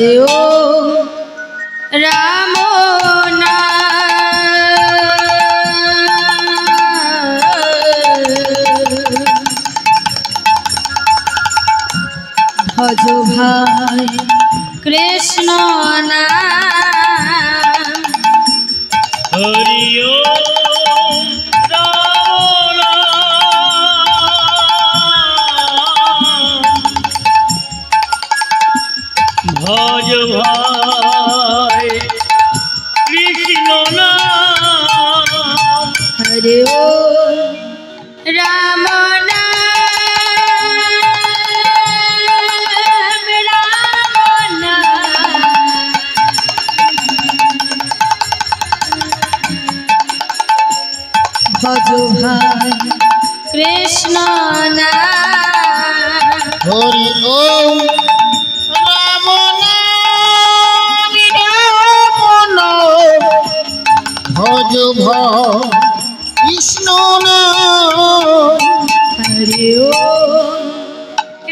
हरे ओ राम भजो भाई कृष्ण नाम हरि ओम राम नाम भज भाई कृष्ण नाम हरे ओ राम भजो भाई कृष्ण नाम हरि ओम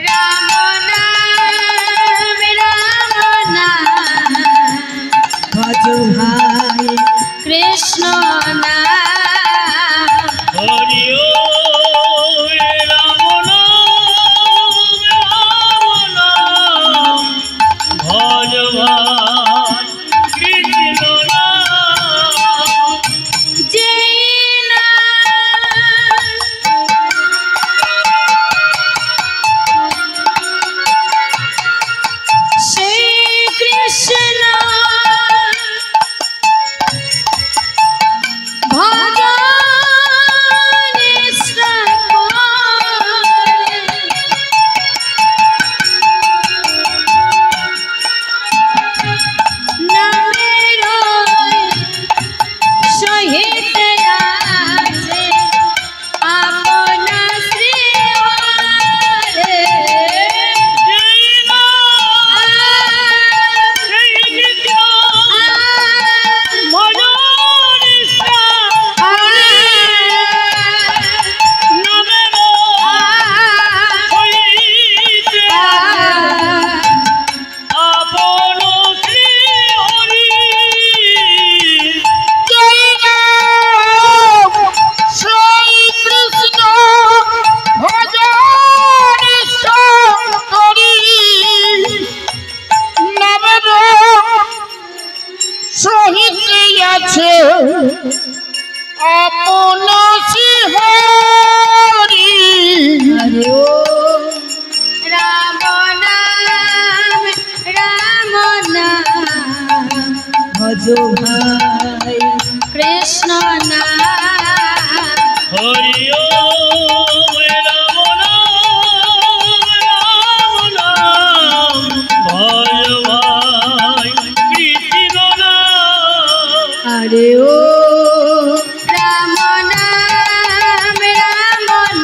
राम नाम भजो भाई कृष्ण नाम हरि ओम राम नाम भजो भाई कृष्ण नाम हरि ओम राम नाम भज भाई कृष्ण नाम जय श्री कृष्ण अपन हरि हरि ओम राम नाम भजो भाई कृष्ण नाम हरि ओम राम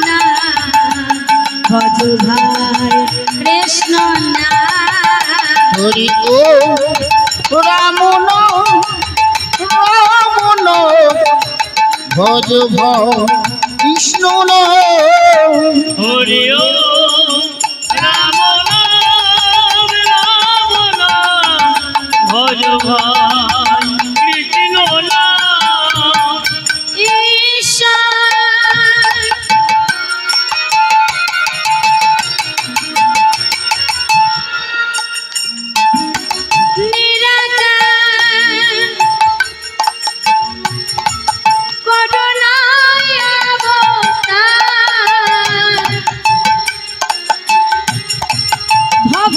नाम भज भाई कृष्ण नाम हरि ओम राम नाम भजो भाई कृष्ण नाम हरि ओम राम भज भाई कृष्ण नाम हरि ओम राम नाम भज भाई कृष्ण नाम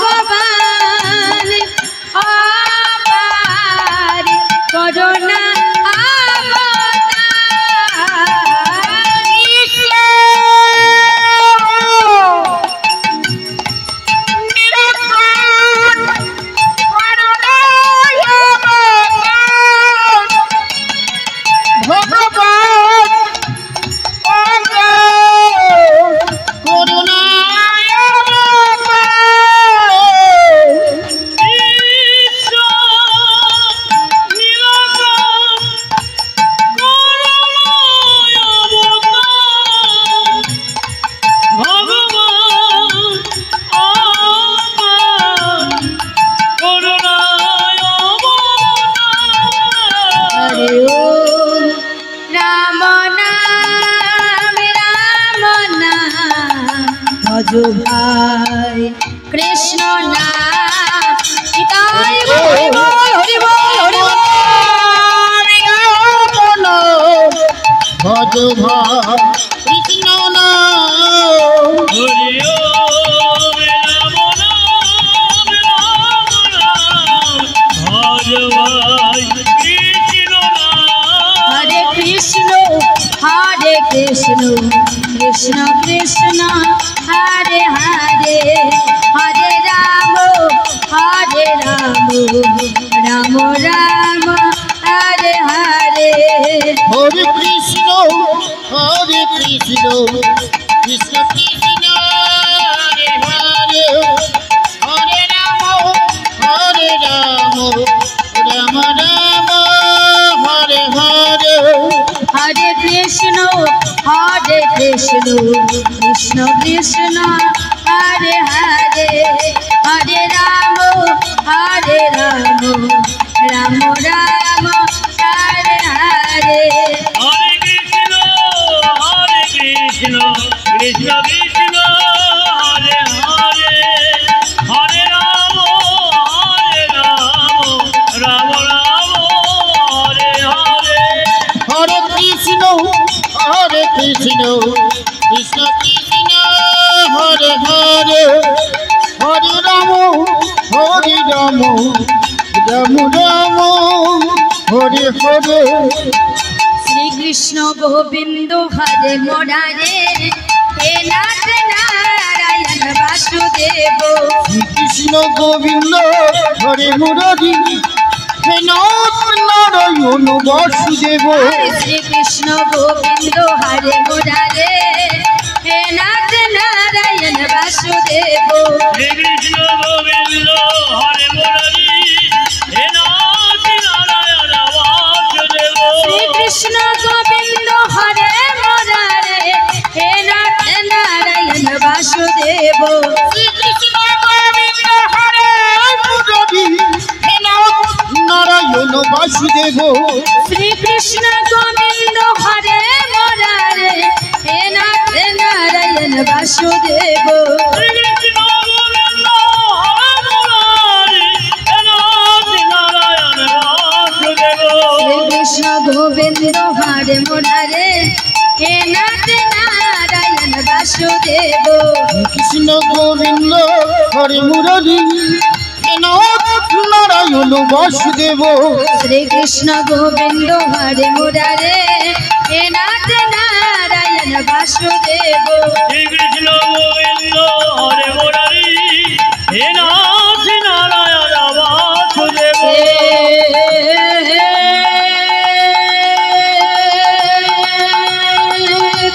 भगवान ভজ ভাই কৃষ্ণ নাম নিতাই হরি বল হরি বল হরি বল আপন ভজ ভাই কৃষ্ণ নাম হরি ওম রাম নাম রাম নাম ভজ ভাই কৃষ্ণ নাম হরে কৃষ্ণ কৃষ্ণ কৃষ্ণ কৃষ্ণ হরে হরে হরে রাম রাম রাম হরে হরে হরে কৃষ্ণ কৃষ্ণ কৃষ্ণ কৃষ্ণ হরে হরে হরে রাম রাম রাম হরে হরে হরে কৃষ্ণ কৃষ্ণ কৃষ্ণ হরে হরে হরে রাম রাম রাম হরে হরে হরে কৃষ্ণ কৃষ্ণ কৃষ্ণ হরে হরে হরে রাম রাম রাম হরে হরে হরে কৃষ্ণ কৃষ্ণ কৃষ্ণ কৃষ্ণ হরে হরে হরে রাম রাম রাম হরে হরে শ্রীকৃষ্ণ গোবিন্দ হরে মোরারে হে নাথ নারায়ণ বাসুদেব কৃষ্ণ গোবিন্দ হরে মুরারি হে নাথ নারায়ণ বাসুদেব শ্রীকৃষ্ণ গোবিন্দ হরে মোরারে হে নাথ নারায়ণ বাসুদেব হে কৃষ্ণ গোবিন্দ হরে মুরারি হে নাথ নারায়ণ বাসুদেব শ্রীকৃষ্ণ গোবিন্দ হরে মোরারে হে নাথ নারায়ণ বাসুদেব শ্রীকৃষ্ণ গোবিন্দ হরে মুরারি হে নাথ নারায়ণ বাসুদেব শ্রীকৃষ্ণ গোবিন্দ হরে মোরারে হে নাথ নারায়ণ বাসুদেব কৃষ্ণ গোবিন্দ হরে মুরারি হে নাথ নারায়ণ বাসুদেব শ্রীকৃষ্ণ গোবিন্দ হরে মোরারে হে নাথ নারায়ণ বাসুদেব কৃষ্ণ গোবিন্দ হরে মুরারি হে নাথ নারায়ণ বাসুদেব শ্রীকৃষ্ণ গোবিন্দ হরে মুরারে হে নাথ নারায়ণ বাসুদেব শ্রী কৃষ্ণ গোবিন্দ হরে মুরারি হে নাথ নারায়ণ বাসুদেব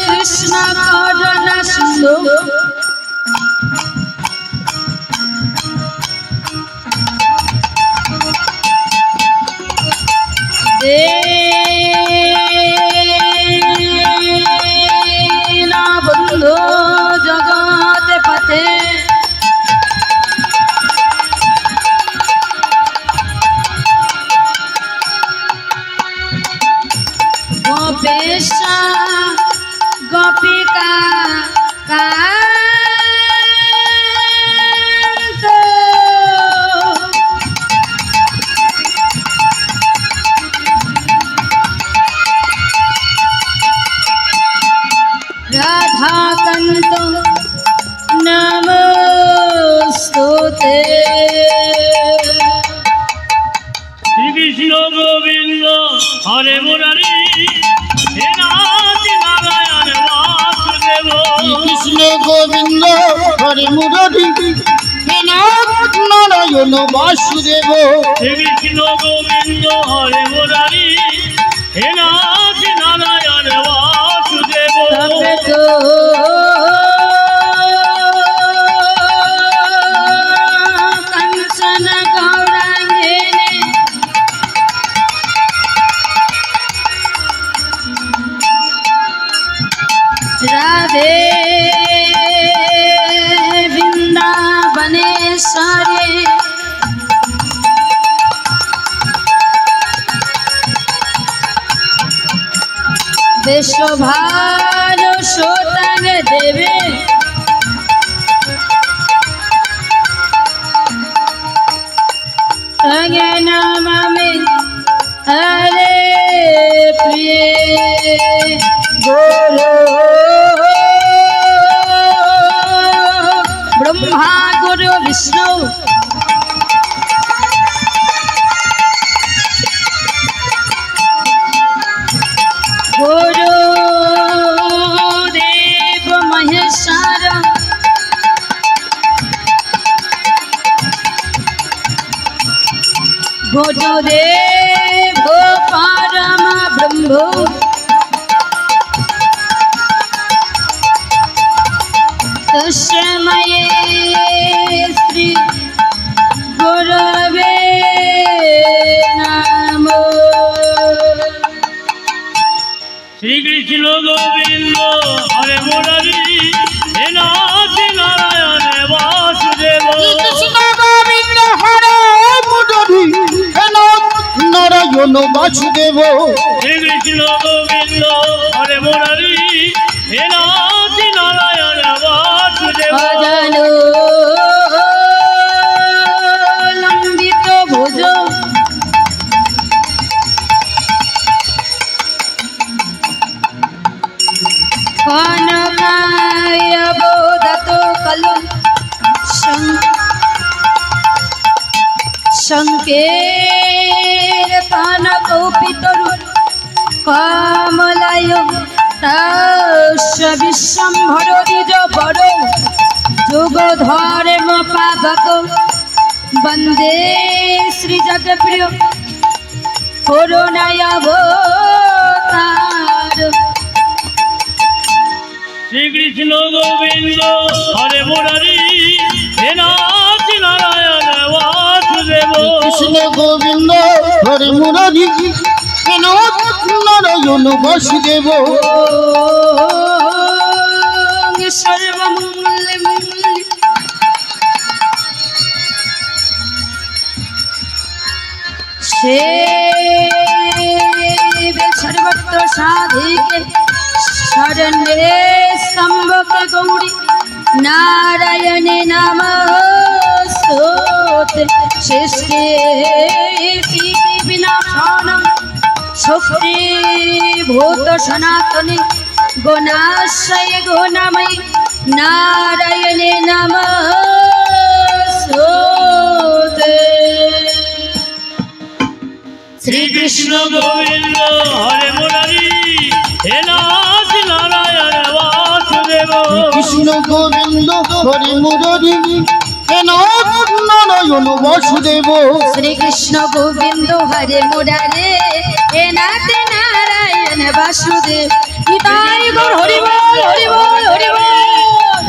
কৃষ্ণ করুণা সিন্ধু বন্ধু জগৎ পথে গোপেশ গোপিকা কান্ত রাধাকান্ত নমস্তুতে শ্রীকৃষ্ণ গোবিন্দ হরে মুরারি হে নাথ নারায়ণ বাসুদেব কৃষ্ণ গোবিন্দ হরে মুরারি হে নাথ নারায়ণ বাসুদেব শ্রীকৃষ্ণ গোবিন্দ হরে মুরারি হে নাথ নারায়ণ বাসুদেব তবে তো कंचन गौरांगिनी राधे वृंदावनेश्वरी विश्वभानु सुतंग देवी संगे नमामि हरे प्रिय गुरु ब्रह्मा गुरु विष्णु गुरुदेव महेश्वर गुरुदेव परम ब्रह्म तस्मै श्री गुरवे नमो। श्री कृष्ण गोविंद हरे मुरारी हे नाथ नारायण वासुदेव। কৃষ্ণ গোবিন্দ হরে মুরারি হে নাথ নারায়ণ বাসুদেব। श्री कृष्ण गोविंद हरे मुरारी हे नाथ नारायण वासुदेव। अजनो लंबित भुज कनकाय बोधतो कलु संकेतन कौपितरु कमलाय तस्य विश्वम्भर द्विज बरो जुगधर्म पावक वन्दे श्री जगप्रिय करुणाय अवतार। श्री कृष्ण गोविंद हरे मुरारी हे नाथ नारायण वासुदेव। কৃষ্ণ গোবিন্দ হরে মুরারি হে নাথ নারায়ণ বাসুদেব। सर्वमंगल मंगल सर्वत्र साधिके शरण्ये स्तंभके गौरी नारायणे नमस्तुते शिष्टे सीति विनाशानं शक्ति भूत सनातने गुणाश्रय गुणमयी नारायणे नमस्तुते। श्री कृष्ण गोविंद हरे मुरारी हे नाथ नारायण वासुदेव। কৃষ্ণ গোবিন্দ হরে মুরারি হে নাথ নারায়ণ বাসুদেব। श्री कृष्ण गोविंद हरे मुरारे हे नाथ नारायण वासुदेव। निताय गौर हरि बोल हरि बोल हरि बोल।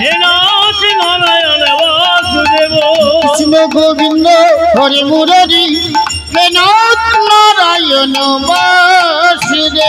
हे नाथ नारायण वासुदेव। কৃষ্ণ গোবিন্দ হরে মুরারি হে নাথ নারায়ণ বাসুদেব।